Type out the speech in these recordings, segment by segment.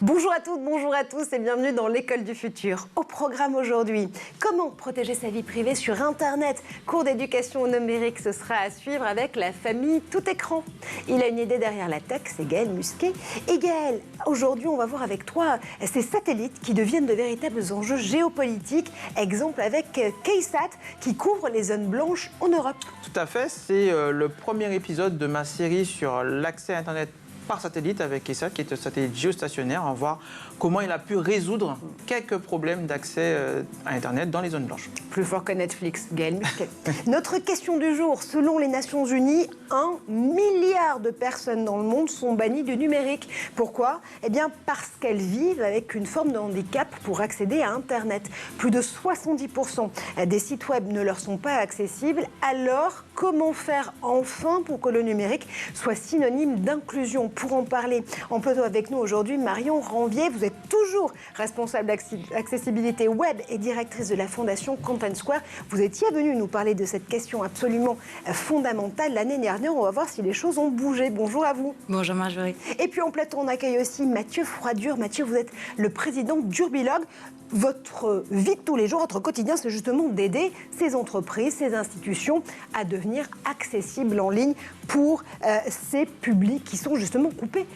Bonjour à toutes, bonjour à tous et bienvenue dans l'école du futur. Au programme aujourd'hui, comment protéger sa vie privée sur Internet? Cours d'éducation au numérique, ce sera à suivre avec la famille Tout Écran. Il a une idée derrière la tech, c'est Gaël Musquet. Et Gaël, aujourd'hui on va voir avec toi ces satellites qui deviennent de véritables enjeux géopolitiques. Exemple avec KSAT qui couvre les zones blanches en Europe. Tout à fait, c'est le premier épisode de ma série sur l'accès à Internet par satellite avec KSAT, qui est un satellite géostationnaire. On va voir comment il a pu résoudre quelques problèmes d'accès à Internet dans les zones blanches. Plus fort que Netflix, Gaël Musquet. Notre question du jour, selon les Nations Unies, 1 milliard de personnes dans le monde sont bannies du numérique. Pourquoi? Eh bien parce qu'elles vivent avec une forme de handicap pour accéder à Internet. Plus de 70% des sites web ne leur sont pas accessibles. Alors, comment faire enfin pour que le numérique soit synonyme d'inclusion? Pour en parler en plateau avec nous aujourd'hui, Marion Ranvier, vous êtes toujours responsable d'accessibilité web et directrice de la fondation Content Square. Vous étiez venue nous parler de cette question absolument fondamentale l'année dernière. On va voir si les choses ont bougé. Bonjour à vous. Bonjour Marjorie. Et puis en plateau, on accueille aussi Mathieu Froidure. Mathieu, vous êtes le président d'Urbilog. Votre vie de tous les jours, votre quotidien, c'est justement d'aider ces entreprises, ces institutions à devenir accessibles en ligne pour ces publics qui sont justement coupés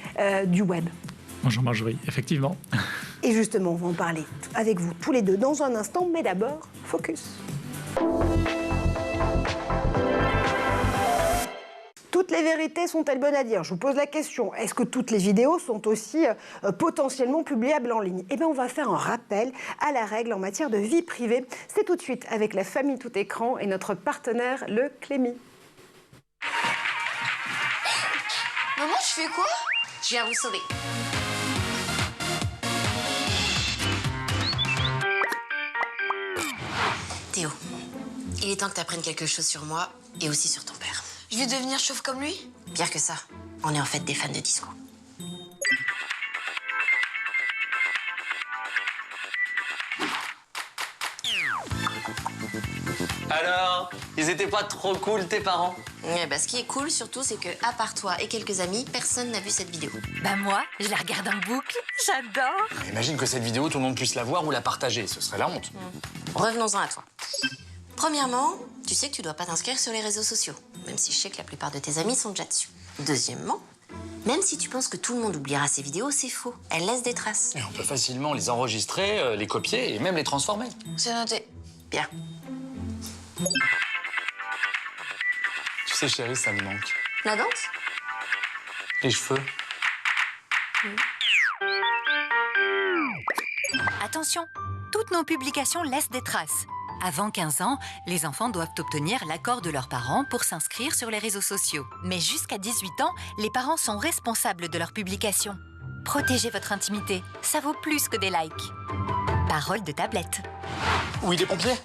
du web. Bonjour Marjorie, effectivement. Et justement, on va en parler avec vous tous les deux dans un instant, mais d'abord, focus. Toutes les vérités sont-elles bonnes à dire? Je vous pose la question. Est-ce que toutes les vidéos sont aussi potentiellement publiables en ligne? Eh bien, on va faire un rappel à la règle en matière de vie privée. C'est tout de suite avec la famille Tout Écran et notre partenaire, le Clémy. Maman, je fais quoi? Je viens vous sauver. Théo, il est temps que tu apprennes quelque chose sur moi et aussi sur ton père. Je vais devenir chauve comme lui? Pire que ça, on est en fait des fans de disco. Alors, ils étaient pas trop cool tes parents? Ouais, bah, ce qui est cool surtout, c'est que à part toi et quelques amis, personne n'a vu cette vidéo. Bah moi, je la regarde en boucle, j'adore. Imagine que cette vidéo, tout le monde puisse la voir ou la partager, ce serait la honte. Revenons-en à toi. Premièrement, tu sais que tu dois pas t'inscrire sur les réseaux sociaux, même si je sais que la plupart de tes amis sont déjà dessus. Deuxièmement, même si tu penses que tout le monde oubliera ces vidéos, c'est faux. Elles laissent des traces. Et on peut facilement les enregistrer, les copier et même les transformer. C'est noté. Bien. Tu sais, chérie, ça me manque. La danse? Les cheveux. Attention, toutes nos publications laissent des traces. Avant 15 ans, les enfants doivent obtenir l'accord de leurs parents pour s'inscrire sur les réseaux sociaux. Mais jusqu'à 18 ans, les parents sont responsables de leurs publications. Protégez votre intimité, ça vaut plus que des likes. Parole de tablette. Oui, des pompiers?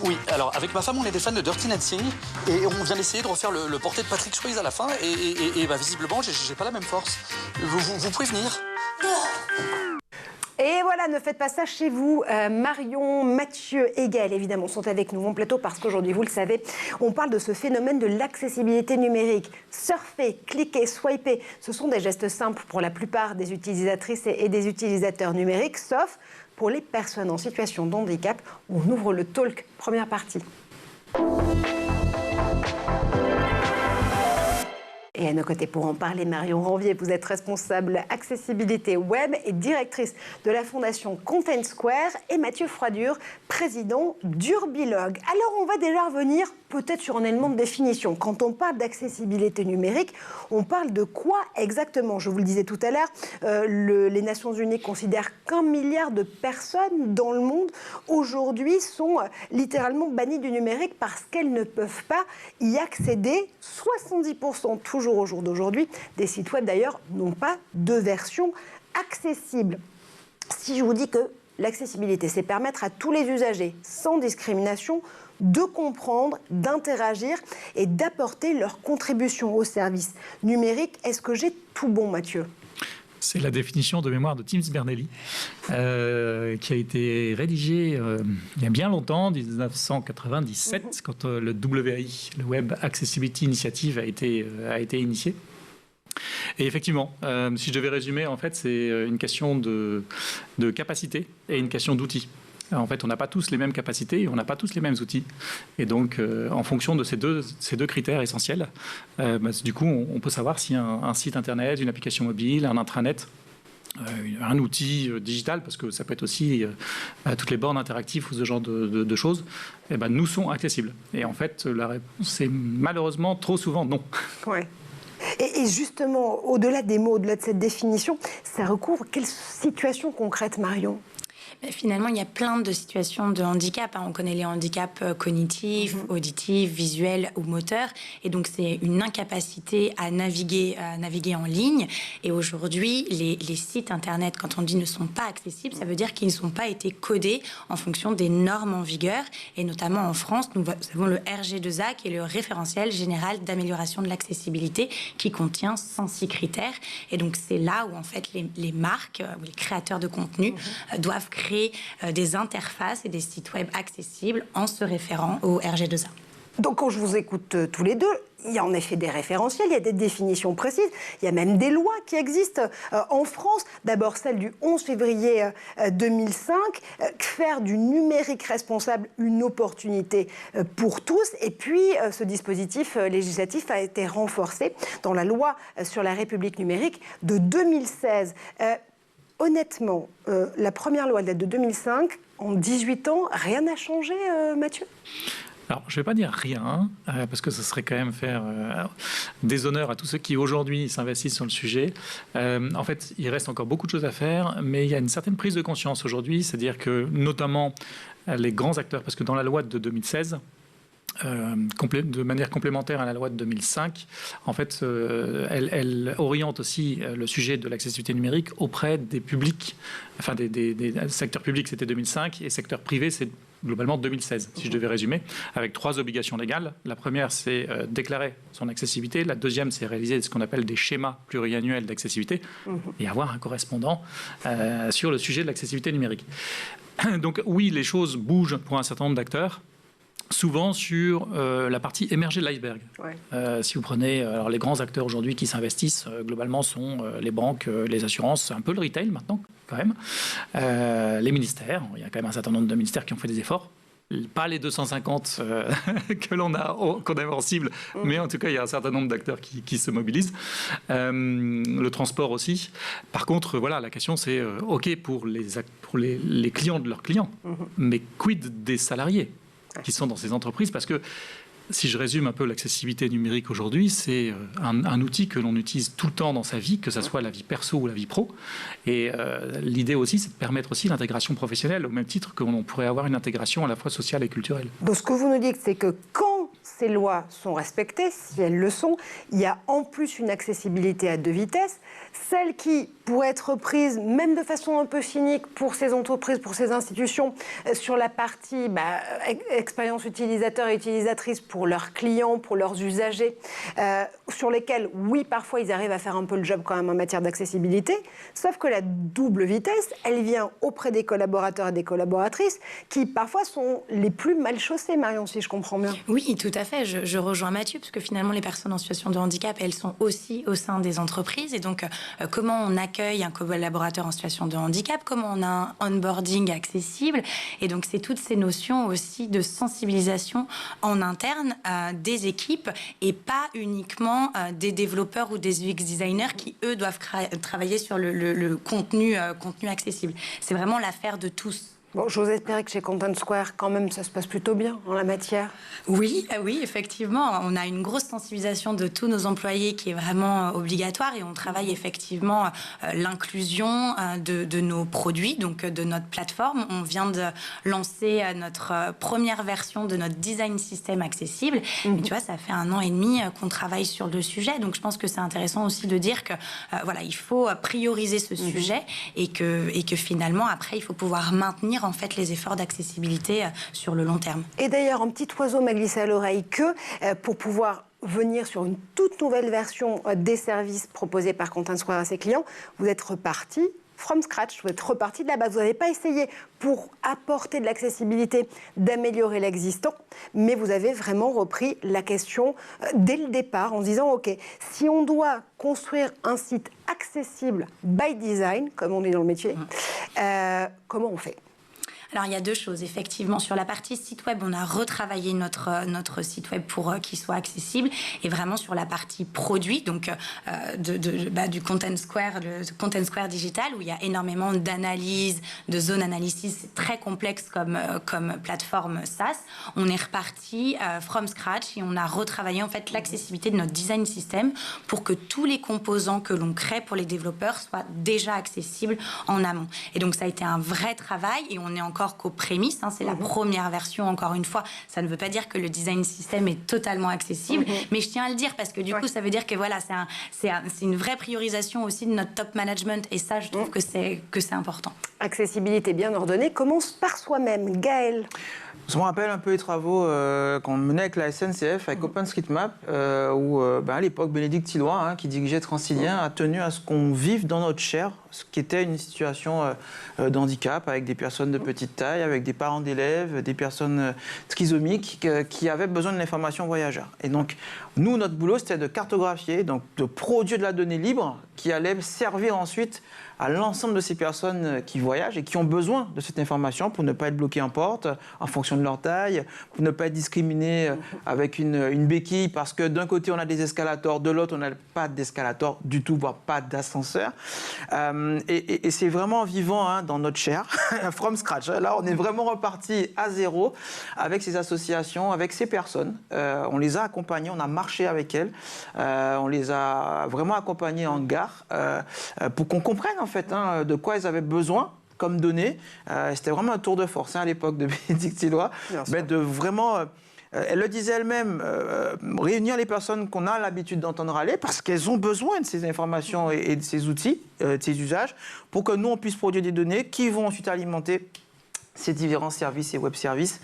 Oui, alors avec ma femme, on est des fans de Dirty Dancing et on vient d'essayer de refaire le porté de Patrick Swayze à la fin et bah, visiblement, j'ai pas la même force. Vous pouvez venir? Et voilà, ne faites pas ça chez vous. Marion, Mathieu et Gaël, évidemment, sont avec nous en plateau parce qu'aujourd'hui, vous le savez, on parle de ce phénomène de l'accessibilité numérique. Surfer, cliquer, swiper, ce sont des gestes simples pour la plupart des utilisatrices et des utilisateurs numériques, sauf pour les personnes en situation de handicap. On ouvre le talk, première partie. Et à nos côtés pour en parler, Marion Ranvier, vous êtes responsable accessibilité web et directrice de la fondation Content Square, et Mathieu Froidure, président d'Urbilog. Alors on va déjà revenir peut-être sur un élément de définition. Quand on parle d'accessibilité numérique, on parle de quoi exactement? Je vous le disais tout à l'heure, les Nations Unies considèrent qu'1 milliard de personnes dans le monde aujourd'hui sont littéralement bannies du numérique parce qu'elles ne peuvent pas y accéder. 70% toujours au jour d'aujourd'hui, des sites web d'ailleurs n'ont pas de version accessible. Si je vous dis que l'accessibilité, c'est permettre à tous les usagers, sans discrimination, de comprendre, d'interagir et d'apporter leur contribution au service numérique. Est-ce que j'ai tout bon, Mathieu ? C'est la définition de mémoire de Tim Berners-Lee, qui a été rédigée il y a bien longtemps, 1997, quand le WAI, le Web Accessibility Initiative, a été initié. Et effectivement, si je devais résumer, en fait, c'est une question de capacité et une question d'outils. En fait, on n'a pas tous les mêmes capacités et on n'a pas tous les mêmes outils. Et donc, en fonction de ces deux critères essentiels, du coup, on peut savoir si un site internet, une application mobile, un intranet, un outil digital, parce que ça peut être aussi toutes les bornes interactives ou ce genre de choses, nous sont accessibles. Et en fait, la réponse est malheureusement trop souvent non. Ouais. Et justement, au-delà des mots, au-delà de cette définition, ça recouvre quelle situation concrète, Marion ? Mais finalement, il y a plein de situations de handicap. On connaît les handicaps cognitifs, auditifs, visuels ou moteurs. Et donc, c'est une incapacité à naviguer en ligne. Et aujourd'hui, les sites Internet, quand on dit ne sont pas accessibles, ça veut dire qu'ils ne sont pas été codés en fonction des normes en vigueur. Et notamment en France, nous avons le RG2A, qui est le référentiel général d'amélioration de l'accessibilité, qui contient 106 critères. Et donc, c'est là où, en fait, les marques ou les créateurs de contenu doivent créer des interfaces et des sites web accessibles en se référant au RG2A. Donc quand je vous écoute tous les deux, il y a en effet des référentiels, il y a des définitions précises, il y a même des lois qui existent en France. D'abord celle du 11 février 2005, faire du numérique responsable une opportunité pour tous. Et puis ce dispositif législatif a été renforcé dans la loi sur la République numérique de 2016. Honnêtement, la première loi date de 2005. En 18 ans, rien n'a changé, Mathieu ? Alors, je ne vais pas dire rien, parce que ce serait quand même faire déshonneur à tous ceux qui aujourd'hui s'investissent sur le sujet. En fait, il reste encore beaucoup de choses à faire, mais il y a une certaine prise de conscience aujourd'hui, c'est-à-dire que notamment les grands acteurs, parce que dans la loi de 2016, de manière complémentaire à la loi de 2005, en fait, elle oriente aussi le sujet de l'accessibilité numérique auprès des publics, enfin des secteurs publics, c'était 2005, et secteur privé, c'est globalement 2016, si je devais résumer, avec 3 obligations légales. La première, c'est déclarer son accessibilité. La deuxième, c'est réaliser ce qu'on appelle des schémas pluriannuels d'accessibilité et avoir un correspondant sur le sujet de l'accessibilité numérique. Donc oui, les choses bougent pour un certain nombre d'acteurs, souvent sur la partie émergée de l'iceberg. Ouais. Si vous prenez alors les grands acteurs aujourd'hui qui s'investissent, globalement sont les banques, les assurances, un peu le retail maintenant quand même, les ministères. Il y a quand même un certain nombre de ministères qui ont fait des efforts. Pas les 250 qu'on a en cible, mais en tout cas, il y a un certain nombre d'acteurs qui se mobilisent. Le transport aussi. Par contre, voilà, la question, c'est OK pour les clients de leurs clients, mais quid des salariés qui sont dans ces entreprises? Parce que si je résume un peu l'accessibilité numérique aujourd'hui, c'est un outil que l'on utilise tout le temps dans sa vie, que ce soit la vie perso ou la vie pro. Et l'idée aussi, c'est de permettre aussi l'intégration professionnelle, au même titre que l'on pourrait avoir une intégration à la fois sociale et culturelle. Donc ce que vous nous dites, c'est que quand ces lois sont respectées, si elles le sont, il y a en plus une accessibilité à 2 vitesses, celle qui pourrait être prise, même de façon un peu cynique, pour ces entreprises, pour ces institutions, sur la partie expérience utilisateur et utilisatrice pour leurs clients, pour leurs usagers, sur lesquels, oui, parfois, ils arrivent à faire un peu le job quand même en matière d'accessibilité, sauf que la double vitesse, elle vient auprès des collaborateurs et des collaboratrices qui, parfois, sont les plus mal chaussés, Marion, si je comprends bien. Oui, tout à fait. Je rejoins Mathieu, parce que finalement, les personnes en situation de handicap, elles sont aussi au sein des entreprises. Et donc, comment on accueille un collaborateur en situation de handicap, comment on a un onboarding accessible. Et donc, c'est toutes ces notions aussi de sensibilisation en interne des équipes et pas uniquement des développeurs ou des UX designers qui, eux, doivent travailler sur le contenu accessible. C'est vraiment l'affaire de tous. Bon, j'ose espérer que chez Content Square, quand même, ça se passe plutôt bien en la matière. Oui, effectivement. On a une grosse sensibilisation de tous nos employés qui est vraiment obligatoire et on travaille effectivement l'inclusion de nos produits, donc de notre plateforme. On vient de lancer notre première version de notre design system accessible. Et tu vois, ça fait 1 an et demi qu'on travaille sur le sujet. Donc, je pense que c'est intéressant aussi de dire que voilà, il faut prioriser ce sujet et que finalement, après, il faut pouvoir maintenir en fait les efforts d'accessibilité sur le long terme. Et d'ailleurs, un petit oiseau m'a glissé à l'oreille que pour pouvoir venir sur une toute nouvelle version des services proposés par Content Square à ses clients, vous êtes reparti from scratch, vous êtes reparti de la base. Vous n'avez pas essayé, pour apporter de l'accessibilité, d'améliorer l'existant, mais vous avez vraiment repris la question dès le départ en se disant, OK, si on doit construire un site accessible by design, comme on dit dans le métier, comment on fait ? Alors, il y a deux choses. Effectivement, sur la partie site web, on a retravaillé notre site web pour qu'il soit accessible. Et vraiment, sur la partie produit, donc du Content Square digital, où il y a énormément d'analyse, de zone analysis, c'est très complexe comme plateforme SaaS. On est reparti from scratch et on a retravaillé en fait l'accessibilité de notre design system pour que tous les composants que l'on crée pour les développeurs soient déjà accessibles en amont. Et donc, ça a été un vrai travail et on est encore qu'aux prémices, c'est la première version, encore une fois. Ça ne veut pas dire que le design system est totalement accessible, mais je tiens à le dire parce que du coup, ça veut dire que voilà, c'est une vraie priorisation aussi de notre top management et ça, je trouve que c'est important. Accessibilité bien ordonnée commence par soi-même. Gaël. Je me rappelle un peu les travaux qu'on menait avec la SNCF, avec OpenStreetMap, où à l'époque, Bénédicte Tilloy, qui dirigeait Transilien, a tenu à ce qu'on vive dans notre chair, ce qui était une situation d'handicap, avec des personnes de petite taille, avec des parents d'élèves, des personnes trisomiques qui avaient besoin de l'information voyageur. Et donc, nous, notre boulot, c'était de cartographier, donc de produire de la donnée libre qui allait servir ensuite à l'ensemble de ces personnes qui voyagent et qui ont besoin de cette information pour ne pas être bloquées en porte en fonction de leur taille, pour ne pas être discriminés avec une béquille parce que d'un côté on a des escalators, de l'autre on n'a pas d'escalator du tout, voire pas d'ascenseur. Et c'est vraiment vivant dans notre chair, from scratch. Là on est vraiment reparti à zéro avec ces associations, avec ces personnes. On les a accompagnées, on a marché avec elles, on les a vraiment accompagnées en gare pour qu'on comprenne en fait de quoi elles avaient besoin comme données. C'était vraiment un tour de force à l'époque de Bénédicte Tilloy, de vraiment, elle le disait elle-même, réunir les personnes qu'on a l'habitude d'entendre aller parce qu'elles ont besoin de ces informations et de ces outils, de ces usages, pour que nous on puisse produire des données qui vont ensuite alimenter ces différents services et web services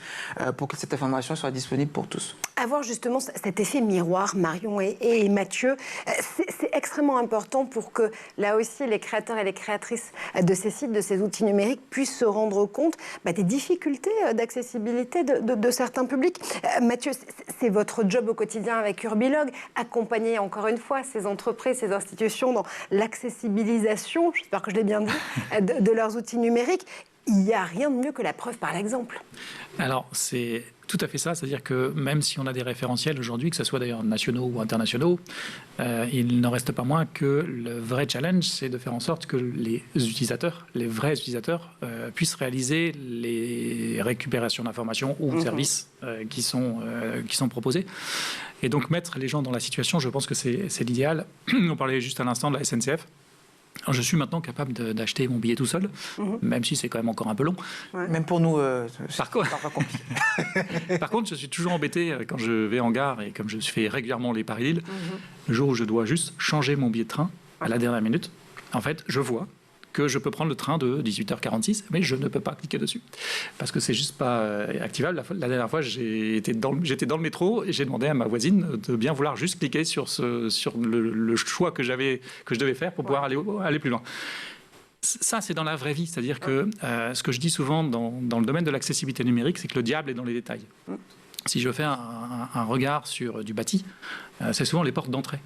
pour que cette information soit disponible pour tous. Avoir justement cet effet miroir, Marion et Mathieu, c'est extrêmement important pour que, là aussi, les créateurs et les créatrices de ces sites, de ces outils numériques puissent se rendre compte des difficultés d'accessibilité de certains publics. Mathieu, c'est votre job au quotidien avec Urbilog, accompagner encore une fois ces entreprises, ces institutions dans l'accessibilisation, j'espère que je l'ai bien dit, de leurs outils numériques. Il n'y a rien de mieux que la preuve par l'exemple. Alors, c'est tout à fait ça. C'est-à-dire que même si on a des référentiels aujourd'hui, que ce soit d'ailleurs nationaux ou internationaux, il n'en reste pas moins que le vrai challenge, c'est de faire en sorte que les utilisateurs, les vrais utilisateurs, puissent réaliser les récupérations d'informations ou de services qui sont proposés. Et donc, mettre les gens dans la situation, je pense que c'est l'idéal. On parlait juste à l'instant de la SNCF. Je suis maintenant capable d'acheter mon billet tout seul, même si c'est quand même encore un peu long. Ouais. Même pour nous, c'est parfois compliqué. Par contre, je suis toujours embêté quand je vais en gare et comme je fais régulièrement les Paris-Lille, le jour où je dois juste changer mon billet de train à la dernière minute, en fait, je vois que je peux prendre le train de 18h46, mais je ne peux pas cliquer dessus. Parce que c'est juste pas activable. La dernière fois, j'étais dans le métro et j'ai demandé à ma voisine de bien vouloir juste cliquer sur le choix que je devais faire pour pouvoir aller plus loin. Ça, c'est dans la vraie vie. C'est-à-dire que ce que je dis souvent dans le domaine de l'accessibilité numérique, c'est que le diable est dans les détails. Si je fais un regard sur du bâti, c'est souvent les portes d'entrée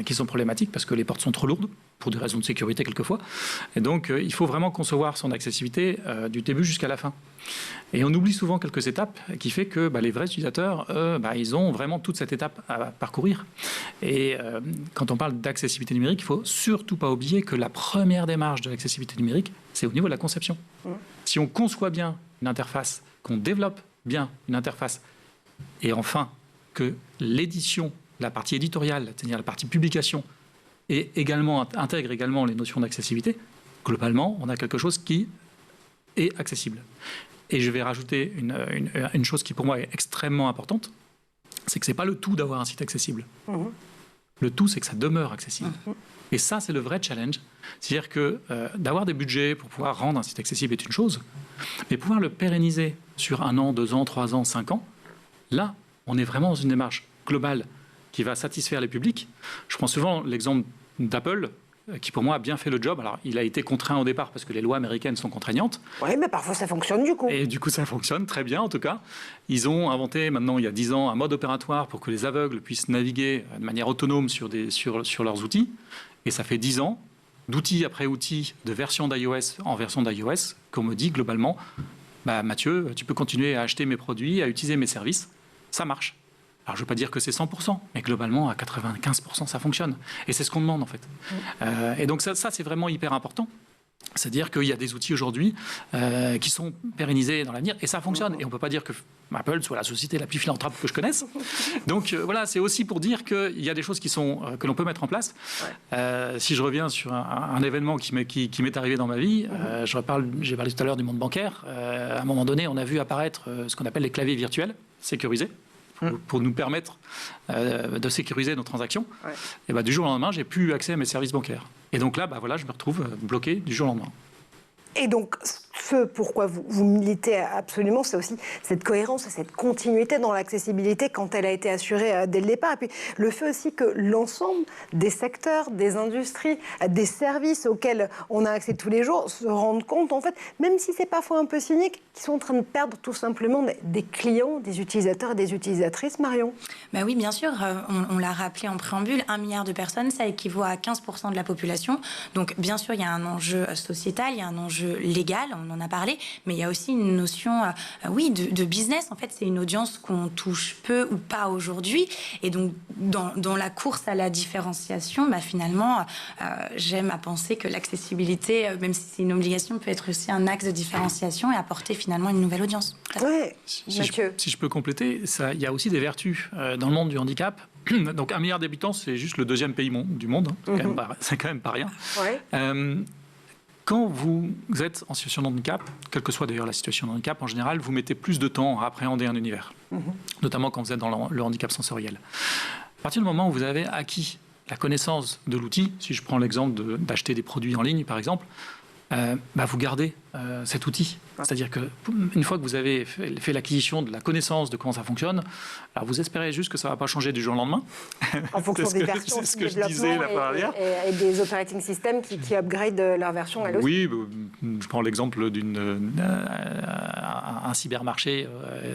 qui sont problématiques parce que les portes sont trop lourdes, pour des raisons de sécurité quelquefois. Et donc, il faut vraiment concevoir son accessibilité du début jusqu'à la fin. Et on oublie souvent quelques étapes qui fait que les vrais utilisateurs, ils ont vraiment toute cette étape à parcourir. Et quand on parle d'accessibilité numérique, il ne faut surtout pas oublier que la première démarche de l'accessibilité numérique, c'est au niveau de la conception. Si on conçoit bien une interface, qu'on développe bien une interface, et enfin que l'édition, la partie éditoriale, c'est-à-dire la partie publication, intègre également les notions d'accessibilité, globalement, on a quelque chose qui est accessible. Et je vais rajouter une chose qui pour moi est extrêmement importante, c'est que ce n'est pas le tout d'avoir un site accessible. Le tout, c'est que ça demeure accessible. Et ça, c'est le vrai challenge. C'est-à-dire que d'avoir des budgets pour pouvoir rendre un site accessible est une chose, mais pouvoir le pérenniser sur 1 an, 2 ans, 3 ans, 5 ans, là, on est vraiment dans une démarche globale qui va satisfaire les publics. Je prends souvent l'exemple d'Apple, qui pour moi a bien fait le job. Alors, il a été contraint au départ parce que les lois américaines sont contraignent. Oui, mais parfois ça fonctionne du coup. Et du coup, ça fonctionne très bien en tout cas. Ils ont inventé maintenant, il y a 10 ans, un mode opératoire pour que les aveugles puissent naviguer de manière autonome sur leurs outils. Et ça fait 10 ans, d'outil après outil, de version d'iOS en version d'iOS, qu'on me dit globalement, Mathieu, tu peux continuer à acheter mes produits, à utiliser mes services. Ça marche. Alors, je ne veux pas dire que c'est 100%, mais globalement, à 95%, ça fonctionne. Et c'est ce qu'on demande, en fait. Et donc, ça c'est vraiment hyper important. C'est-à-dire qu'il y a des outils aujourd'hui qui sont pérennisés dans l'avenir, et ça fonctionne. Et on ne peut pas dire que Apple soit la société la plus philanthrope que je connaisse. Donc, voilà, c'est aussi pour dire qu'il y a des choses que l'on peut mettre en place. Si je reviens sur un événement qui m'est arrivé dans ma vie, j'ai parlé tout à l'heure du monde bancaire. À un moment donné, on a vu apparaître ce qu'on appelle les claviers virtuels sécurisés, pour nous permettre de sécuriser nos transactions. Et du jour au lendemain, j'ai plus accès à mes services bancaires. Et donc là, je me retrouve bloqué du jour au lendemain. Et donc, ce pourquoi vous militez absolument, c'est aussi cette cohérence, cette continuité dans l'accessibilité quand elle a été assurée dès le départ. Et puis, le fait aussi que l'ensemble des secteurs, des industries, des services auxquels on a accès tous les jours se rendent compte, en fait, même si c'est parfois un peu cynique, qu'ils sont en train de perdre tout simplement des clients, des utilisateurs et des utilisatrices, Marion. Oui, bien sûr. On l'a rappelé en préambule, 1 milliard de personnes, ça équivaut à 15% de la population. Donc, bien sûr, il y a un enjeu sociétal, il y a un enjeu légal, on en a parlé, mais il y a aussi une notion de business. En fait, c'est une audience qu'on touche peu ou pas aujourd'hui. Et donc, dans la course à la différenciation, finalement, j'aime à penser que l'accessibilité, même si c'est une obligation, peut être aussi un axe de différenciation et apporter finalement une nouvelle audience. Oui, Mathieu. Si je peux compléter, il y a aussi des vertus dans le monde du handicap. Donc 1 milliard d'habitants, c'est juste le 2e pays du monde. C'est quand même pas rien. Quand vous êtes en situation de handicap, quelle que soit d'ailleurs la situation de handicap, en général, vous mettez plus de temps à appréhender un univers, notamment quand vous êtes dans le handicap sensoriel. À partir du moment où vous avez acquis la connaissance de l'outil, si je prends l'exemple d'acheter des produits en ligne, par exemple, vous gardez cet outil. C'est-à-dire qu'une fois que vous avez fait l'acquisition de la connaissance de comment ça fonctionne, alors vous espérez juste que ça ne va pas changer du jour au lendemain. En fonction des versions, c'est ce que je disais la fois dernière. Et des operating systems qui upgrade leur version elle aussi. Oui, je prends l'exemple d'un cybermarché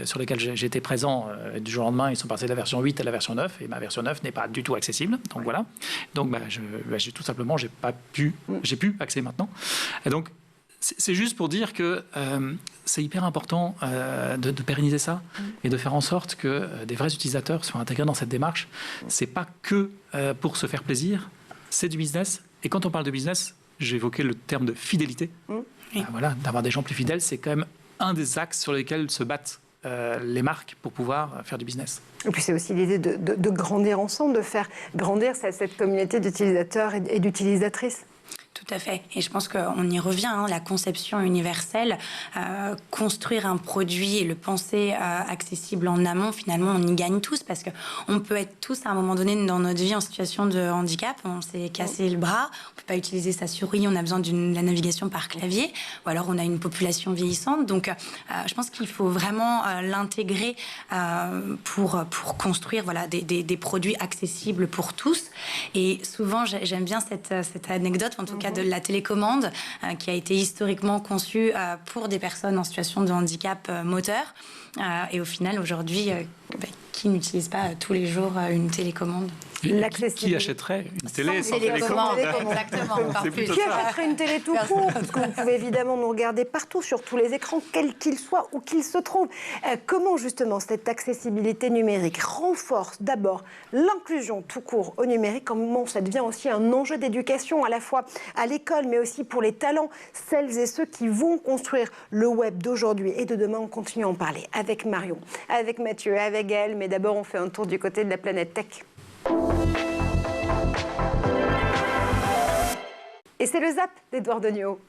sur lequel j'étais présent. Du jour au lendemain, ils sont passés de la version 8 à la version 9, et ma version 9 n'est pas du tout accessible. Donc voilà. Donc tout simplement, j'ai pu accéder maintenant. Et donc, c'est juste pour dire que c'est hyper important de pérenniser ça et de faire en sorte que des vrais utilisateurs soient intégrés dans cette démarche. C'est pas que pour se faire plaisir, c'est du business. Et quand on parle de business, j'ai évoqué le terme de fidélité. D'avoir des gens plus fidèles, c'est quand même un des axes sur lesquels se battent les marques pour pouvoir faire du business. Et puis c'est aussi l'idée de grandir ensemble, de faire grandir cette communauté d'utilisateurs et d'utilisatrices. Tout à fait. Et je pense qu'on y revient, la conception universelle, construire un produit et le penser accessible en amont, finalement, on y gagne tous parce qu'on peut être tous à un moment donné dans notre vie en situation de handicap, on s'est cassé le bras, on ne peut pas utiliser sa souris, on a besoin de la navigation par clavier, ou alors on a une population vieillissante. Donc, je pense qu'il faut vraiment l'intégrer pour construire des produits accessibles pour tous. Et souvent, j'aime bien cette anecdote, en tout cas de la télécommande, qui a été historiquement conçue pour des personnes en situation de handicap moteur. Et au final, aujourd'hui, qui n'utilise pas tous les jours une télécommande? Qui achèterait une télé sans télécommande? Exactement. Qui achèterait une télé tout court? Parce que vous pouvez évidemment nous regarder partout, sur tous les écrans, quels qu'ils soient, où qu'ils se trouvent. Comment justement cette accessibilité numérique renforce d'abord l'inclusion tout court au numérique? Comment ça devient aussi un enjeu d'éducation à la fois à l'école, mais aussi pour les talents, celles et ceux qui vont construire le web d'aujourd'hui et de demain? On continue à en parler avec Marion, avec Mathieu, avec Gaëlle, mais d'abord on fait un tour du côté de la planète tech. Et c'est le Zap d'Edouard Degnaud.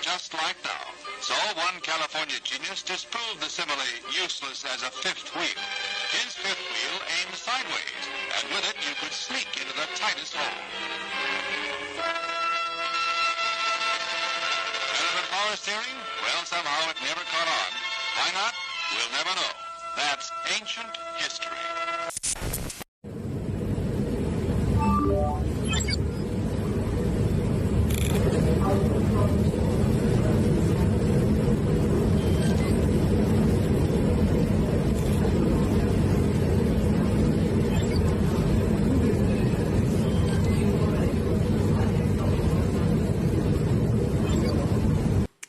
just like now. So one California genius disproved the simile useless as a fifth wheel. His fifth wheel aimed sideways, and with it you could sneak into the tightest hole. Better than power steering? Well, somehow it never caught on. Why not? We'll never know. That's ancient history.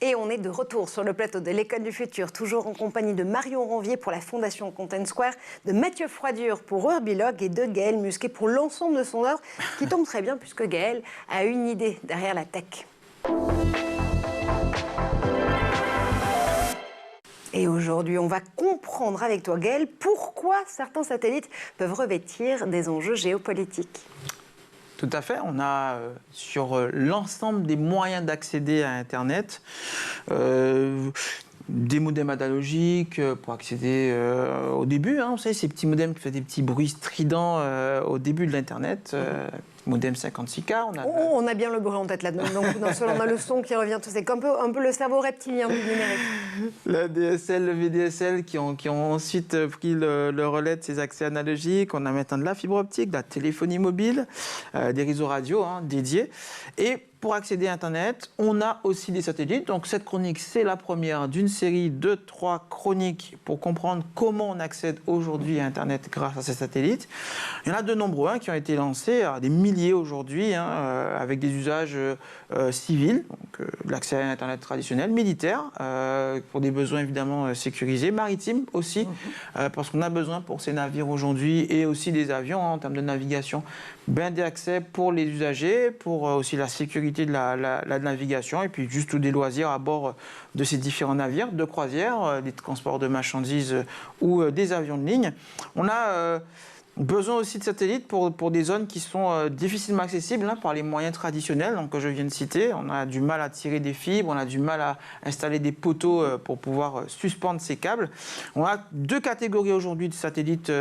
Et on est de retour sur le plateau de l'École du Futur, toujours en compagnie de Marion Ranvier pour la Fondation Content Square, de Mathieu Froidure pour Urbilog et de Gaël Musquet pour l'ensemble de son œuvre, qui tombe très bien puisque Gaël a une idée derrière la tech. Et aujourd'hui, on va comprendre avec toi, Gaël, pourquoi certains satellites peuvent revêtir des enjeux géopolitiques. Tout à fait. On a sur l'ensemble des moyens d'accéder à Internet des modems analogiques pour accéder au début. Vous savez, ces petits modems qui font des petits bruits stridents au début de l'Internet. Modem 56K. On a bien le bruit en tête là-dedans. Donc, on a le son qui revient. C'est un peu le cerveau reptilien du numérique. La DSL, le VDSL qui ont ensuite pris le relais de ces accès analogiques. On a maintenant de la fibre optique, de la téléphonie mobile, des réseaux radio dédiés. Et pour accéder à Internet, on a aussi des satellites. Donc cette chronique, c'est la première d'une série de 3 chroniques pour comprendre comment on accède aujourd'hui à Internet grâce à ces satellites. Il y en a de nombreux qui ont été lancés, des milliers aujourd'hui, avec des usages civils, donc l'accès à Internet traditionnel, militaire, pour des besoins évidemment sécurisés, maritimes aussi, parce qu'on a besoin pour ces navires aujourd'hui et aussi des avions en termes de navigation, des accès pour les usagers, pour aussi la sécurité de la navigation et puis juste des loisirs à bord de ces différents navires de croisière, des transports de marchandises ou des avions de ligne. On a besoin aussi de satellites pour des zones qui sont difficilement accessibles par les moyens traditionnels que je viens de citer. On a du mal à tirer des fibres, on a du mal à installer des poteaux pour pouvoir suspendre ces câbles. On a 2 catégories aujourd'hui de satellites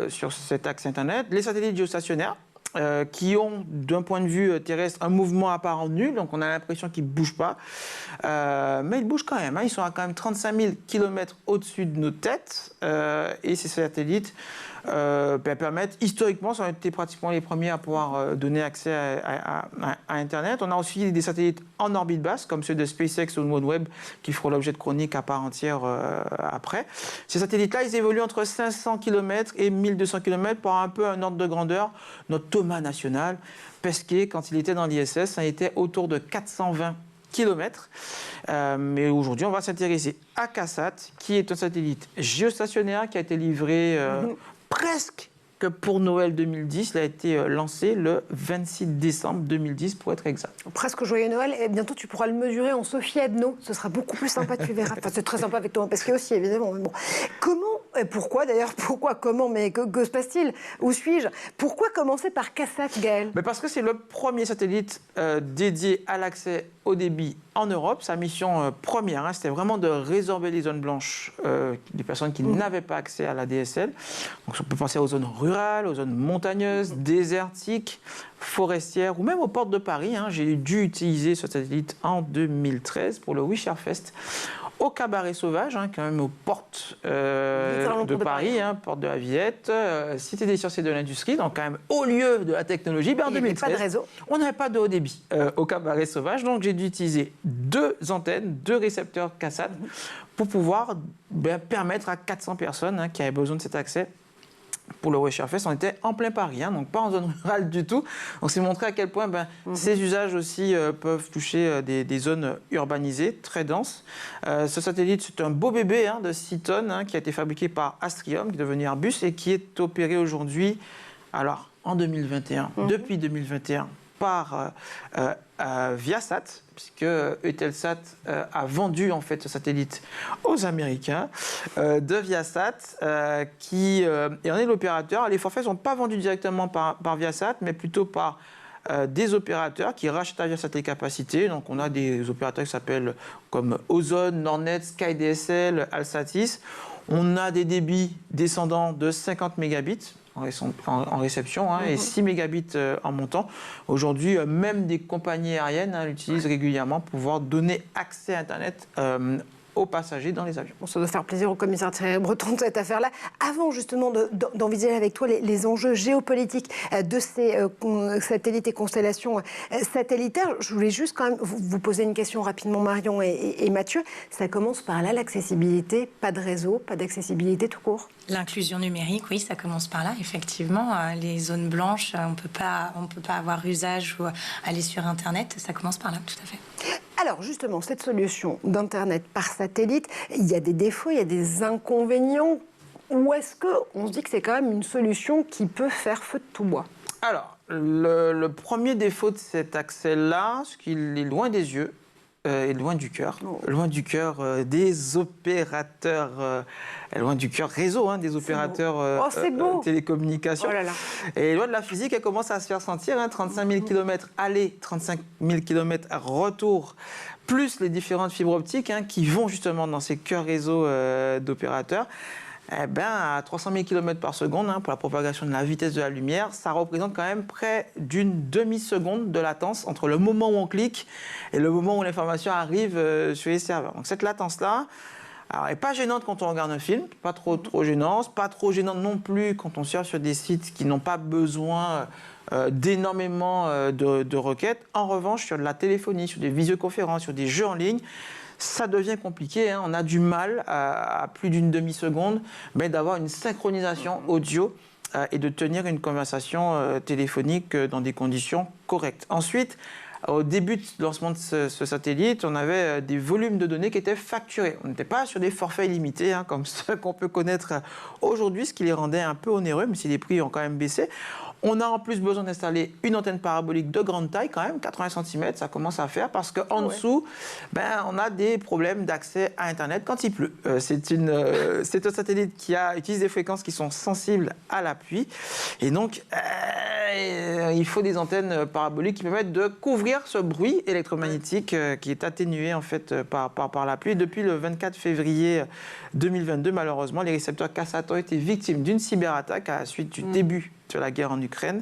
sur cet axe Internet. Les satellites géostationnaires, qui ont, d'un point de vue terrestre, un mouvement apparent nul, donc on a l'impression qu'ils ne bougent pas. Mais ils bougent quand même, ils sont à quand même 35 000 km au-dessus de nos têtes. Et ces satellites permettent, historiquement, ça a été pratiquement les premiers à pouvoir donner accès à Internet. On a aussi des satellites en orbite basse, comme ceux de SpaceX ou OneWeb, qui feront l'objet de chroniques à part entière après. Ces satellites-là, ils évoluent entre 500 km et 1200 km pour un peu un ordre de grandeur. Notre Thomas national, Pesquet, quand il était dans l'ISS, ça était autour de 420 km. Mais aujourd'hui, on va s'intéresser à CASAT, qui est un satellite géostationnaire qui a été livré presque que pour Noël 2010. Il a été lancé le 26 décembre 2010, pour être exact. Presque joyeux Noël. Et bientôt, tu pourras le mesurer en Sophie Adno. Ce sera beaucoup plus sympa, tu verras. Enfin, c'est très sympa avec Thomas Pesquet aussi, évidemment. Mais bon. Comment, et pourquoi d'ailleurs, pourquoi, comment, mais que se passe-t-il? Où suis-je? Pourquoi commencer par CASAT, Gaël? Parce que c'est le premier satellite dédié à l'accès au débit en Europe. Sa mission première, c'était vraiment de résorber les zones blanches des personnes qui n'avaient pas accès à la DSL. Donc on peut penser aux zones rurales, aux zones montagneuses, désertiques, forestières ou même aux portes de Paris. J'ai dû utiliser ce satellite en 2013 pour le Wish Air Fest au Cabaret Sauvage, quand même aux portes de Paris, porte de la Villette, Cité des sciences et de l'industrie, donc quand même au lieu de la technologie. En 2013, pas de réseau. On n'avait pas de haut débit au Cabaret Sauvage, donc j'ai dû utiliser 2 antennes, 2 récepteurs CASAT pour pouvoir permettre à 400 personnes qui avaient besoin de cet accès. Pour le Wish Air Fest, on était en plein Paris, donc pas en zone rurale du tout. On s'est montré à quel point ces usages aussi peuvent toucher des zones urbanisées, très denses. Ce satellite, c'est un beau bébé de 6 tonnes qui a été fabriqué par Astrium, qui est devenu Airbus et qui est opéré aujourd'hui, alors en 2021, depuis 2021, par Viasat, puisque Eutelsat a vendu en fait ce satellite aux Américains de Viasat, qui en est l'opérateur. Les forfaits ne sont pas vendus directement par Viasat, mais plutôt par des opérateurs qui rachètent à via télécapacité. Donc on a des opérateurs qui s'appellent comme Ozone, Nordnet, SkyDSL, Alsatis. On a des débits descendants de 50 mégabits en réception et 6 mégabits en montant. Aujourd'hui, même des compagnies aériennes l'utilisent régulièrement pour pouvoir donner accès à Internet aux passagers dans les avions. Bon, ça doit faire plaisir au commissaire Thierry Breton de cette affaire-là. Avant justement d'envisager avec toi les enjeux géopolitiques de ces satellites et constellations satellitaires, je voulais juste quand même vous poser une question rapidement, Marion et Mathieu. Ça commence par là, l'accessibilité, pas de réseau, pas d'accessibilité tout court. L'inclusion numérique, oui, ça commence par là, effectivement. Les zones blanches, on peut pas avoir usage ou aller sur Internet, ça commence par là, tout à fait. Alors justement, cette solution d'Internet par satellite, il y a des défauts, il y a des inconvénients. Ou est-ce qu'on se dit que c'est quand même une solution qui peut faire feu de tout bois? Alors, le premier défaut de cet accès-là, c'est qu'il est loin des yeux et loin du cœur. Loin du cœur des opérateurs, loin du cœur réseau des opérateurs télécommunications. Oh là là. Et loin de la physique, elle commence à se faire sentir. 35 000 km aller, 35 000 km retour, plus les différentes fibres optiques qui vont justement dans ces cœurs réseaux d'opérateurs. À 300 000 km par seconde, pour la propagation de la vitesse de la lumière, ça représente quand même près d'une demi-seconde de latence entre le moment où on clique et le moment où l'information arrive sur les serveurs. Donc cette latence-là, elle n'est pas gênante quand on regarde un film, pas trop gênante, pas trop gênante non plus quand on surfe sur des sites qui n'ont pas besoin d'énormément de requêtes. En revanche, sur de la téléphonie, sur des visioconférences, sur des jeux en ligne, ça devient compliqué. On a du mal à plus d'une demi-seconde d'avoir une synchronisation audio et de tenir une conversation téléphonique dans des conditions correctes. Ensuite, au début du lancement de ce satellite, on avait des volumes de données qui étaient facturés. On n'était pas sur des forfaits illimités comme ceux qu'on peut connaître aujourd'hui, ce qui les rendait un peu onéreux, mais si les prix ont quand même baissé. On a en plus besoin d'installer une antenne parabolique de grande taille, quand même, 80 cm, ça commence à faire, parce qu'en dessous, on a des problèmes d'accès à Internet quand il pleut. C'est un satellite qui utilise des fréquences qui sont sensibles à la pluie. Et donc, il faut des antennes paraboliques qui permettent de couvrir ce bruit électromagnétique qui est atténué en fait par la pluie. Depuis le 24 février 2022, malheureusement, les récepteurs KSAT ont été victimes d'une cyberattaque à la suite du début de la guerre en Ukraine.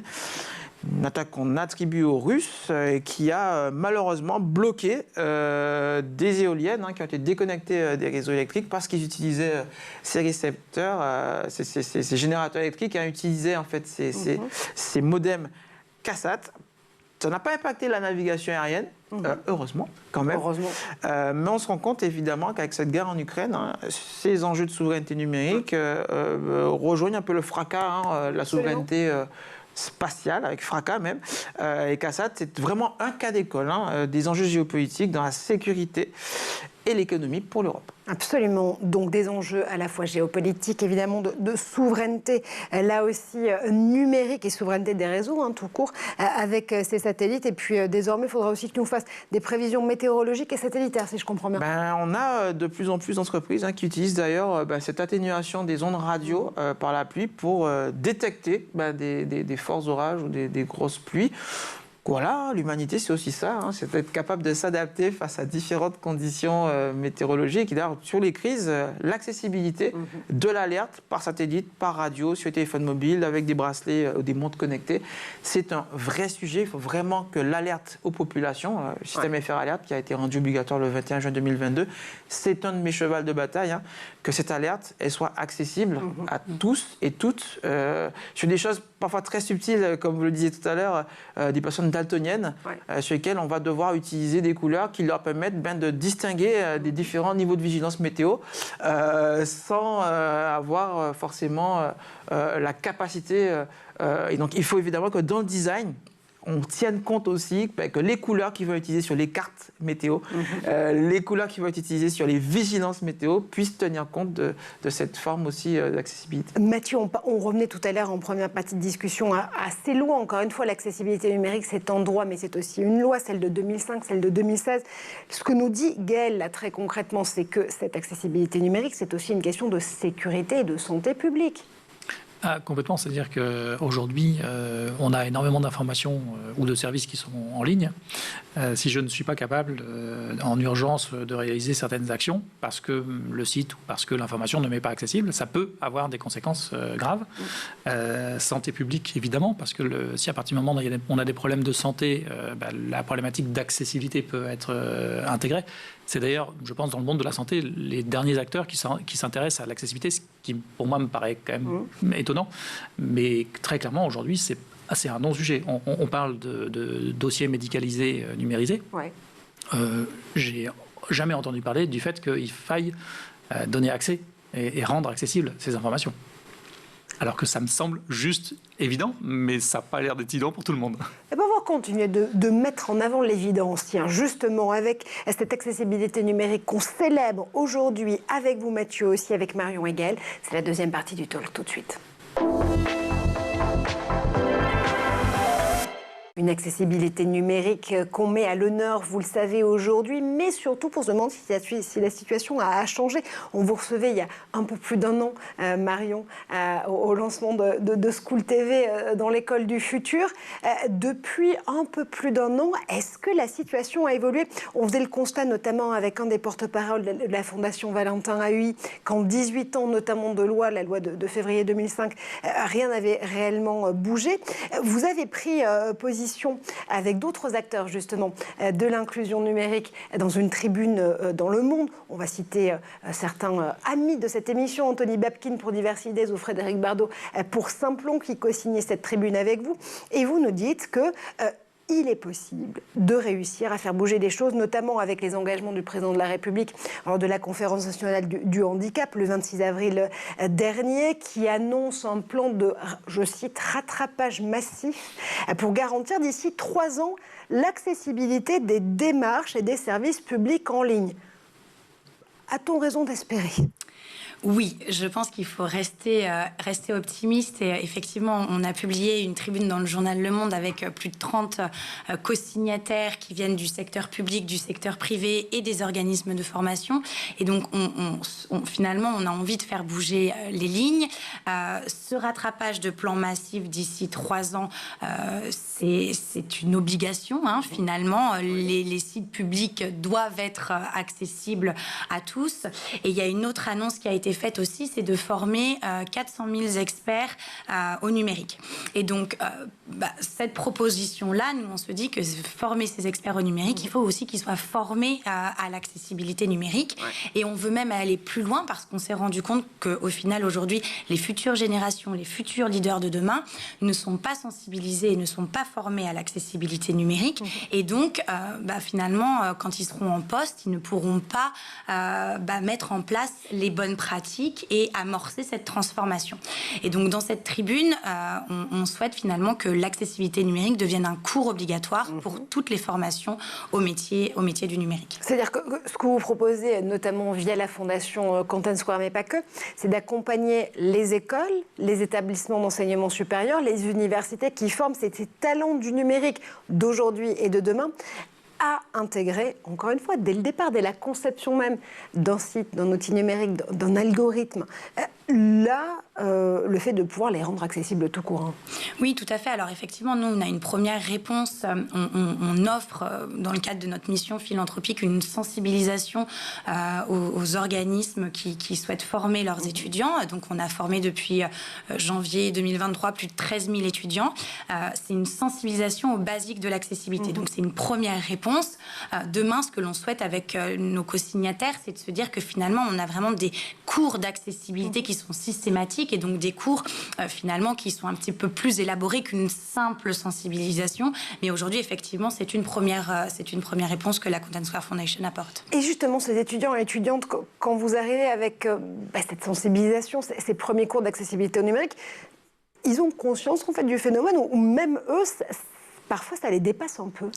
Une attaque qu'on attribue aux Russes et qui a malheureusement bloqué des éoliennes qui ont été déconnectées des réseaux électriques parce qu'ils utilisaient ces récepteurs, ces générateurs électriques, utilisaient en fait ces modems KSAT. Ça n'a pas impacté la navigation aérienne, heureusement, quand même. Heureusement. Mais on se rend compte évidemment qu'avec cette guerre en Ukraine, ces enjeux de souveraineté numérique rejoignent un peu le fracas, la souveraineté spatiale, avec fracas même. Et KSAT, c'est vraiment un cas d'école des enjeux géopolitiques dans la sécurité et l'économie pour l'Europe. Absolument. Donc des enjeux à la fois géopolitiques, évidemment, de souveraineté, là aussi numérique et souveraineté des réseaux, tout court, avec ces satellites. Et puis désormais, il faudra aussi que nous fassions des prévisions météorologiques et satellitaires, si je comprends bien. On a de plus en plus d'entreprises qui utilisent d'ailleurs cette atténuation des ondes radio par la pluie pour détecter des forts orages ou des grosses pluies. Voilà, l'humanité, c'est aussi ça, c'est être capable de s'adapter face à différentes conditions météorologiques. Et d'ailleurs, sur les crises, l'accessibilité de l'alerte par satellite, par radio, sur les téléphones mobiles, avec des bracelets ou des montres connectées, c'est un vrai sujet. Il faut vraiment que l'alerte aux populations, le système FR Alert qui a été rendu obligatoire le 21 juin 2022, c'est un de mes chevals de bataille, que cette alerte elle soit accessible à tous et toutes, sur des choses parfois très subtiles, comme vous le disiez tout à l'heure, des personnes daltoniennes, sur lesquelles on va devoir utiliser des couleurs qui leur permettent de distinguer des différents niveaux de vigilance météo sans avoir forcément la capacité. Et donc il faut évidemment que dans le design, on tienne compte aussi que les couleurs qui vont être utilisées sur les cartes météo, les couleurs qui vont être utilisées sur les vigilances météo puissent tenir compte de cette forme aussi d'accessibilité. Mathieu, on revenait tout à l'heure en première partie de discussion à ces lois. Encore une fois, l'accessibilité numérique, c'est un droit, mais c'est aussi une loi, celle de 2005, celle de 2016. Ce que nous dit Gaëlle, là, très concrètement, c'est que cette accessibilité numérique, c'est aussi une question de sécurité et de santé publique. Complètement, c'est-à-dire qu'aujourd'hui, on a énormément d'informations ou de services qui sont en ligne. Si je ne suis pas capable, en urgence, de réaliser certaines actions, parce que le site ou parce que l'information ne m'est pas accessible, ça peut avoir des conséquences graves. Santé publique, évidemment, parce que si à partir du moment où on a des problèmes de santé, la problématique d'accessibilité peut être intégrée. C'est d'ailleurs, je pense, dans le monde de la santé, les derniers acteurs qui s'intéressent à l'accessibilité, ce qui, pour moi, me paraît quand même étonnant. Mais très clairement, aujourd'hui, c'est un non-sujet. On parle de dossiers médicalisés numérisés. Ouais. J'ai jamais entendu parler du fait qu'il faille donner accès et rendre accessibles ces informations. Alors que ça me semble juste évident, mais ça n'a pas l'air d'être évident pour tout le monde. Et ben on va continuer de mettre en avant l'évidence, tiens, justement, avec cette accessibilité numérique qu'on célèbre aujourd'hui avec vous, Mathieu, aussi avec Marion Hegel. C'est la deuxième partie du talk, tout de suite. Une accessibilité numérique qu'on met à l'honneur, vous le savez, aujourd'hui, mais surtout pour se demander si la situation a changé. On vous recevait il y a un peu plus d'un an, Marion, au lancement de School TV dans l'école du futur. Depuis un peu plus d'un an, est-ce que la situation a évolué? On faisait le constat, notamment avec un des porte-parole de la Fondation Valentin AUI, qu'en 18 ans, notamment de loi, la loi de février 2005, rien n'avait réellement bougé. Vous avez pris position avec d'autres acteurs justement de l'inclusion numérique dans une tribune dans Le Monde. On va citer certains amis de cette émission, Anthony Babkin pour Diversides ou Frédéric Bardot pour Simplon qui co-signait cette tribune avec vous. Et vous nous dites que il est possible de réussir à faire bouger les choses, notamment avec les engagements du président de la République lors de la conférence nationale du handicap le 26 avril dernier, qui annonce un plan de, je cite, rattrapage massif pour garantir d'ici 3 ans l'accessibilité des démarches et des services publics en ligne. A-t-on raison d'espérer ? Oui, je pense qu'il faut rester optimiste. Et effectivement, on a publié une tribune dans le journal Le Monde avec plus de 30 co-signataires qui viennent du secteur public, du secteur privé et des organismes de formation. Et donc, finalement, on a envie de faire bouger les lignes. Ce rattrapage de plan massif d'ici 3 ans, c'est une obligation. Finalement, les sites publics doivent être accessibles à tous. Et il y a une autre annonce qui a été faite aussi, c'est de former 400 000 experts au numérique. Et donc, cette proposition-là, nous, on se dit que former ces experts au numérique, il faut aussi qu'ils soient formés à l'accessibilité numérique. Ouais. Et on veut même aller plus loin parce qu'on s'est rendu compte qu'au final, aujourd'hui, les futures générations, les futurs leaders de demain ne sont pas sensibilisés et ne sont pas formés à l'accessibilité numérique. Et donc, finalement, quand ils seront en poste, ils ne pourront pas mettre en place les bonnes pratiques et amorcer cette transformation. Et donc, dans cette tribune, on souhaite finalement que l'accessibilité numérique devienne un cours obligatoire pour toutes les formations au métier du numérique. C'est-à-dire que ce que vous proposez, notamment via la Fondation Content Square, mais pas que, c'est d'accompagner les écoles, les établissements d'enseignement supérieur, les universités qui forment ces talents du numérique d'aujourd'hui et de demain à intégrer, encore une fois, dès le départ, dès la conception même d'un site, d'un outil numérique, d'un algorithme, le fait de pouvoir les rendre accessibles tout court. Oui, tout à fait. Alors effectivement, nous, on a une première réponse. On offre, dans le cadre de notre mission philanthropique, une sensibilisation aux organismes qui souhaitent former leurs étudiants. Donc on a formé depuis janvier 2023 plus de 13 000 étudiants. C'est une sensibilisation aux basiques de l'accessibilité. Donc c'est une première réponse. Demain, ce que l'on souhaite avec nos co-signataires, c'est de se dire que finalement, on a vraiment des cours d'accessibilité qui sont systématiques et donc des cours finalement qui sont un petit peu plus élaborés qu'une simple sensibilisation. Mais aujourd'hui, effectivement, c'est une première réponse que la Content Square Foundation apporte. Et justement, ces étudiants et étudiantes, quand vous arrivez avec cette sensibilisation, ces premiers cours d'accessibilité au numérique, ils ont conscience en fait du phénomène où même eux parfois ça les dépasse un peu.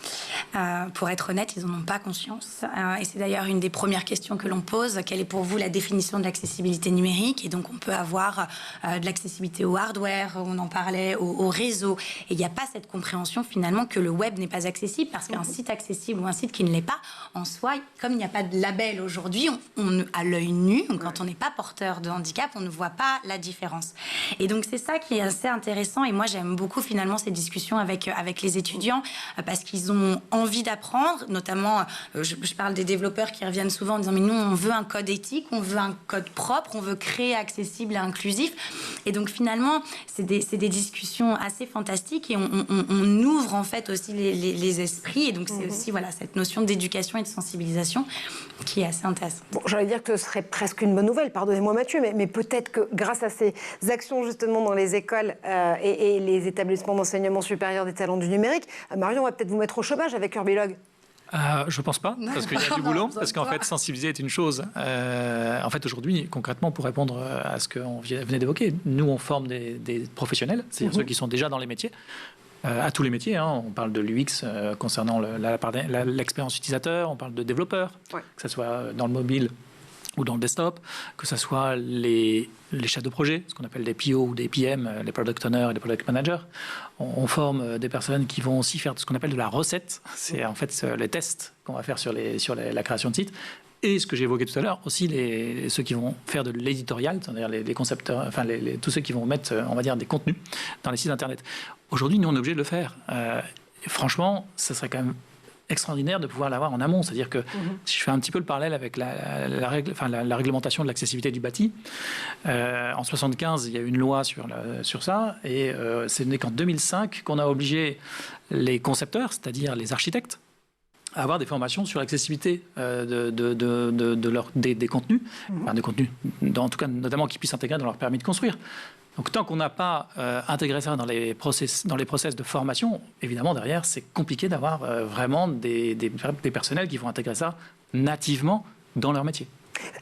Pour être honnête, ils n'en ont pas conscience. Et c'est d'ailleurs une des premières questions que l'on pose. Quelle est pour vous la définition de l'accessibilité numérique? Et donc, on peut avoir de l'accessibilité au hardware, on en parlait, au réseau. Et il n'y a pas cette compréhension, finalement, que le web n'est pas accessible, parce qu'un site accessible ou un site qui ne l'est pas, en soi, comme il n'y a pas de label aujourd'hui, à l'œil nu, quand on n'est pas porteur de handicap, on ne voit pas la différence. Et donc, c'est ça qui est assez intéressant. Et moi, j'aime beaucoup, finalement, ces discussions avec les étudiants, parce qu'ils ont envie d'apprendre, notamment, je parle des développeurs qui reviennent souvent en disant mais nous on veut un code éthique, on veut un code propre, on veut créer accessible et inclusif. Et donc finalement c'est des discussions assez fantastiques et on ouvre en fait aussi les esprits. Et donc c'est aussi voilà cette notion d'éducation et de sensibilisation qui est assez intéressante. Bon, j'allais dire que ce serait presque une bonne nouvelle, pardonnez-moi Mathieu, mais peut-être que grâce à ces actions justement dans les écoles et les établissements d'enseignement supérieur des talents du numérique, Marion, on va peut-être vous mettre au chômage avec Urbilog. Je pense pas, parce qu'il y a du boulot, parce qu'en fait, sensibiliser est une chose. En fait, aujourd'hui, concrètement, pour répondre à ce qu'on venait d'évoquer, nous, on forme des professionnels, c'est-à-dire ceux qui sont déjà dans les métiers, à tous les métiers. On parle de l'UX concernant l'expérience utilisateur, on parle de développeurs, que ce soit dans le mobile ou dans le desktop, que ce soit les chefs de projet, ce qu'on appelle des PO ou des PM, les product owners et les product managers. On forme des personnes qui vont aussi faire ce qu'on appelle de la recette. C'est en fait les tests qu'on va faire sur la création de sites. Et ce que j'ai évoqué tout à l'heure, aussi ceux qui vont faire de l'éditorial, c'est-à-dire les concepteurs, enfin tous ceux qui vont mettre, on va dire, des contenus dans les sites internet. Aujourd'hui, nous, on est obligé de le faire. Franchement, ça serait quand même extraordinaire de pouvoir l'avoir en amont. C'est-à-dire que si je fais un petit peu le parallèle avec la réglementation de l'accessibilité du bâti, en 1975, il y a eu une loi sur ça, et ce n'est qu'en 2005 qu'on a obligé les concepteurs, c'est-à-dire les architectes, à avoir des formations sur l'accessibilité des contenus, enfin, des contenus, en tout cas notamment qui puissent s'intégrer dans leur permis de construire. Donc tant qu'on n'a pas intégré ça dans les process de formation, évidemment derrière c'est compliqué d'avoir vraiment des personnels qui vont intégrer ça nativement dans leur métier.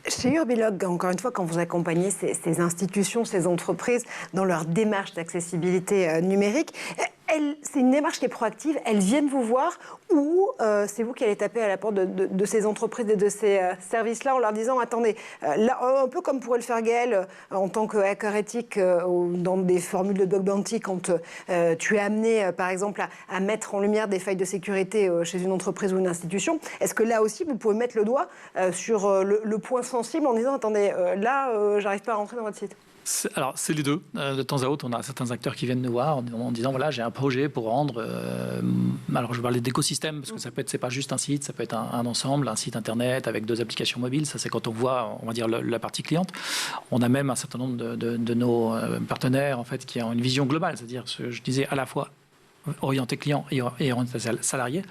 Chez Urbilog, encore une fois, quand vous accompagnez ces institutions, ces entreprises dans leur démarche d'accessibilité numérique, c'est une démarche qui est proactive, elles viennent vous voir ou c'est vous qui allez taper à la porte de ces entreprises et de ces services-là en leur disant « Attendez, là, un peu comme pourrait le faire Gaël en tant que hacker éthique dans des formules de bug bounty quand tu es amené, par exemple, à mettre en lumière des failles de sécurité chez une entreprise ou une institution. Est-ce que là aussi, vous pouvez mettre le doigt sur le point sensible en disant « Attendez, là, j'arrive pas à rentrer dans votre site ». Alors, c'est les deux. De temps à autre, on a certains acteurs qui viennent nous voir en disant voilà, j'ai un projet pour rendre. Alors, je parlais d'écosystème parce que c'est pas juste un site, ça peut être un ensemble, un site internet avec 2 applications mobiles. Ça, c'est quand on voit, on va dire, la partie cliente. On a même un certain nombre de nos partenaires en fait qui ont une vision globale, c'est-à-dire, je disais à la fois orienté client et orienté salarié.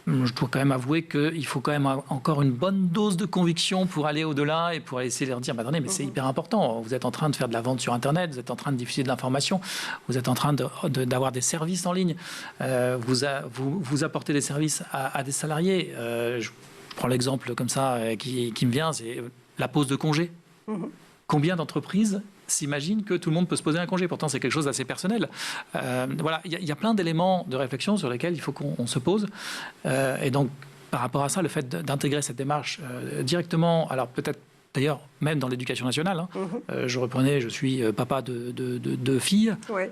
Je dois quand même avouer qu'il faut quand même encore une bonne dose de conviction pour aller au-delà et pour essayer de leur dire « Attendez, mais c'est hyper important. Vous êtes en train de faire de la vente sur Internet, vous êtes en train de diffuser de l'information, vous êtes en train d'avoir des services en ligne, vous apportez des services à des salariés. Je prends l'exemple comme ça qui me vient, c'est la pause de congé. Combien d'entreprises s'imaginent que tout le monde peut se poser un congé? Pourtant, c'est quelque chose d'assez personnel. Voilà, il y a plein d'éléments de réflexion sur lesquels il faut qu'on se pose. Et donc, par rapport à ça, le fait d'intégrer cette démarche directement, alors peut-être d'ailleurs même dans l'éducation nationale, je suis papa de 2 filles. Ouais.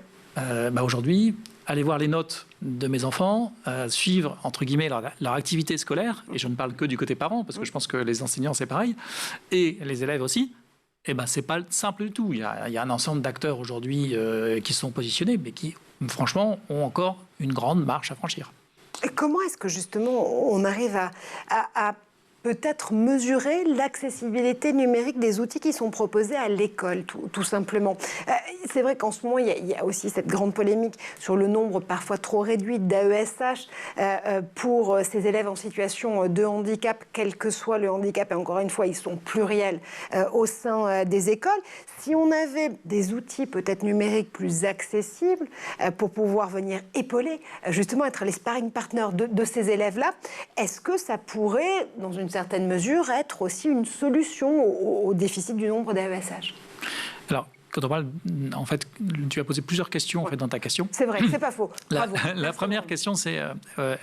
Aujourd'hui, aller voir les notes de mes enfants, suivre, entre guillemets, leur activité scolaire, et je ne parle que du côté parent, parce que je pense que les enseignants, c'est pareil, et les élèves aussi. C'est pas simple du tout. Il y a un ensemble d'acteurs aujourd'hui qui sont positionnés, mais qui, franchement, ont encore une grande marche à franchir. Et comment est-ce que, justement, on arrive à peut-être mesurer l'accessibilité numérique des outils qui sont proposés à l'école, tout simplement. C'est vrai qu'en ce moment, il y a aussi cette grande polémique sur le nombre parfois trop réduit d'AESH pour ces élèves en situation de handicap, quel que soit le handicap, et encore une fois, ils sont pluriels au sein des écoles. Si on avait des outils peut-être numériques plus accessibles pour pouvoir venir épauler, justement être les sparring partners de ces élèves-là, est-ce que ça pourrait, dans une certaine mesure, être aussi une solution au déficit du nombre d'AESH? Alors, quand on parle, en fait, tu as posé plusieurs questions en fait, dans ta question. C'est vrai, c'est pas faux. Bravo. La première question, c'est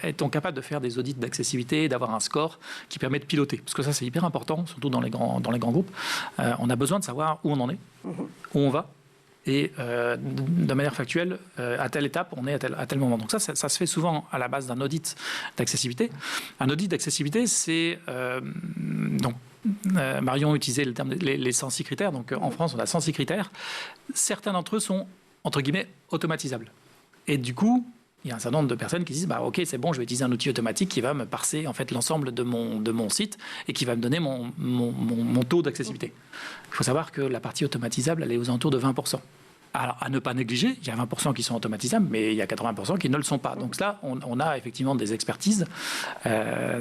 est-on capable de faire des audits d'accessibilité, d'avoir un score qui permet de piloter? Parce que ça, c'est hyper important, surtout dans les grands groupes. On a besoin de savoir où on en est, où on va. Et de manière factuelle, à telle étape, on est à tel moment. Donc ça se fait souvent à la base d'un audit d'accessibilité. Un audit d'accessibilité, c'est... Marion utilisait le terme les 106 critères. Donc en France, on a 106 critères. Certains d'entre eux sont, entre guillemets, automatisables. Et du coup, il y a un certain nombre de personnes qui disent OK, c'est bon, je vais utiliser un outil automatique qui va me parser en fait, l'ensemble de mon site et qui va me donner mon taux d'accessibilité. Il faut savoir que la partie automatisable, elle est aux alentours de 20%. Alors, à ne pas négliger, il y a 20% qui sont automatisables, mais il y a 80% qui ne le sont pas. Donc là, on a effectivement des expertises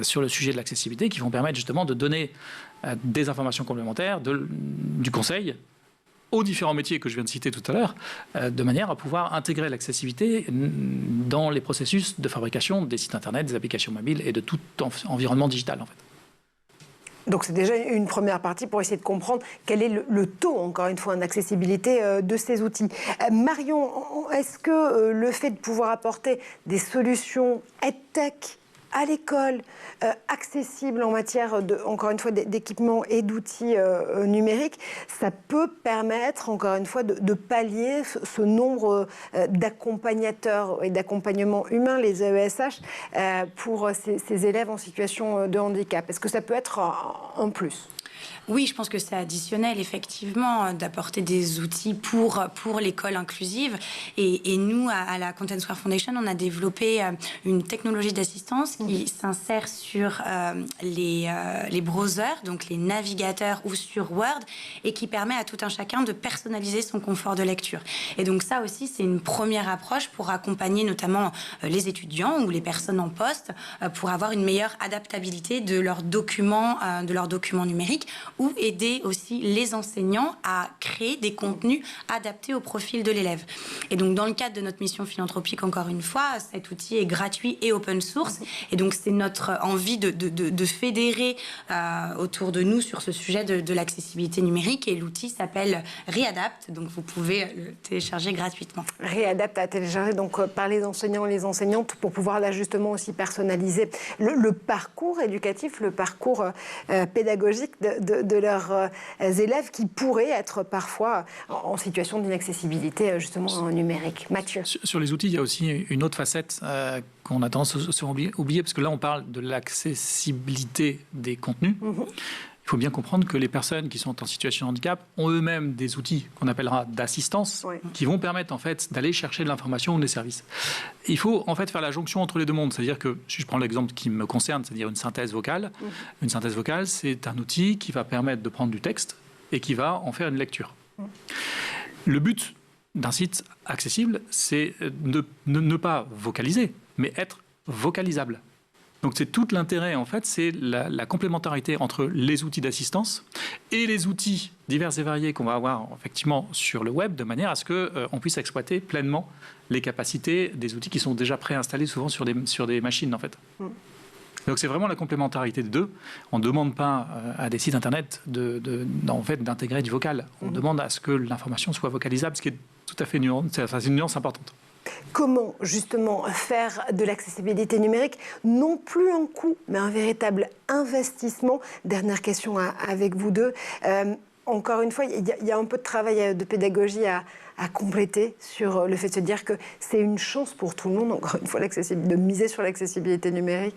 sur le sujet de l'accessibilité qui vont permettre justement de donner des informations complémentaires, du conseil aux différents métiers que je viens de citer tout à l'heure, de manière à pouvoir intégrer l'accessibilité dans les processus de fabrication des sites Internet, des applications mobiles et de tout environnement digital, en fait. Donc c'est déjà une première partie pour essayer de comprendre quel est le taux, encore une fois, d'accessibilité de ces outils. Marion, est-ce que le fait de pouvoir apporter des solutions EdTech à l'école, accessibles en matière, encore une fois, d'équipements et d'outils numériques, ça peut permettre, encore une fois, de pallier ce nombre d'accompagnateurs et d'accompagnement humain, les AESH, pour ces élèves en situation de handicap? Est-ce que ça peut être en plus? Oui, je pense que c'est additionnel, effectivement, d'apporter des outils pour l'école inclusive. Et nous, à la Content Square Foundation, on a développé une technologie d'assistance qui s'insère sur les browsers, donc les navigateurs ou sur Word, et qui permet à tout un chacun de personnaliser son confort de lecture. Et donc ça aussi, c'est une première approche pour accompagner notamment les étudiants ou les personnes en poste pour avoir une meilleure adaptabilité de leurs documents numériques, ou aider aussi les enseignants à créer des contenus adaptés au profil de l'élève. Et donc, dans le cadre de notre mission philanthropique, encore une fois, cet outil est gratuit et open source. Et donc, c'est notre envie de fédérer autour de nous sur ce sujet de l'accessibilité numérique. Et l'outil s'appelle Readapt. Donc, vous pouvez le télécharger gratuitement. Readapt à télécharger donc, par les enseignants et les enseignantes pour pouvoir là, justement, aussi personnaliser le parcours éducatif, le parcours pédagogique de leurs élèves qui pourraient être parfois en situation d'inaccessibilité justement numérique. Mathieu. Sur les outils, il y a aussi une autre facette qu'on a tendance à oublier, parce que là on parle de l'accessibilité des contenus. Il faut bien comprendre que les personnes qui sont en situation de handicap ont eux-mêmes des outils qu'on appellera d'assistance, qui vont permettre en fait d'aller chercher de l'information ou des services. Il faut en fait faire la jonction entre les deux mondes, c'est-à-dire que, si je prends l'exemple qui me concerne, c'est-à-dire une synthèse vocale, une synthèse vocale, c'est un outil qui va permettre de prendre du texte et qui va en faire une lecture. Le but d'un site accessible, c'est ne pas vocaliser, mais être vocalisable. Donc c'est tout l'intérêt, en fait, c'est la complémentarité entre les outils d'assistance et les outils divers et variés qu'on va avoir effectivement sur le web, de manière à ce qu'on puisse exploiter pleinement les capacités des outils qui sont déjà préinstallés souvent sur des machines, en fait. Donc c'est vraiment la complémentarité des deux. On ne demande pas à des sites internet en fait, d'intégrer du vocal. On demande à ce que l'information soit vocalisable, ce qui est tout à fait une nuance importante. Comment, justement, faire de l'accessibilité numérique non plus un coût, mais un véritable investissement? Dernière question avec vous deux. Encore une fois, il y a un peu de travail de pédagogie à compléter sur le fait de se dire que c'est une chance pour tout le monde, encore une fois, de miser sur l'accessibilité numérique.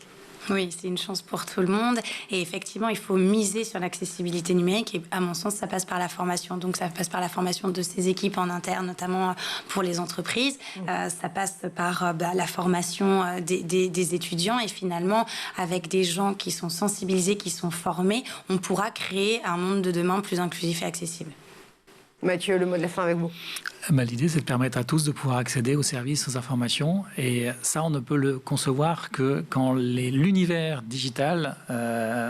Oui, c'est une chance pour tout le monde. Et effectivement, il faut miser sur l'accessibilité numérique. Et à mon sens, ça passe par la formation. Donc, ça passe par la formation de ces équipes en interne, notamment pour les entreprises. Ça passe par la formation des étudiants. Et finalement, avec des gens qui sont sensibilisés, qui sont formés, on pourra créer un monde de demain plus inclusif et accessible. Mathieu, le mot de la fin avec vous. L'idée, c'est de permettre à tous de pouvoir accéder aux services, aux informations. Et ça, on ne peut le concevoir que quand l'univers digital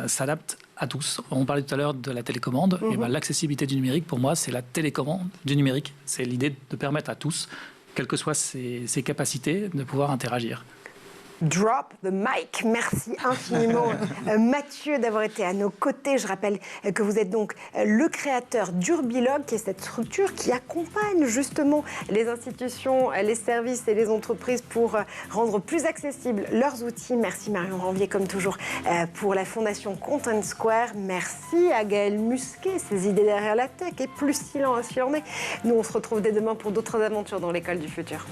s'adapte à tous. On parlait tout à l'heure de la télécommande. Et l'accessibilité du numérique, pour moi, c'est la télécommande du numérique. C'est l'idée de permettre à tous, quelles que soient ses capacités, de pouvoir interagir. Drop the mic. Merci infiniment Mathieu d'avoir été à nos côtés. Je rappelle que vous êtes donc le créateur d'Urbilogue, qui est cette structure qui accompagne justement les institutions, les services et les entreprises pour rendre plus accessibles leurs outils. Merci Marion Ranvier comme toujours pour la fondation Content Square. Merci à Gaël Musquet, ses idées derrière la tech et plus s'il en est. Nous on se retrouve dès demain pour d'autres aventures dans l'école du futur.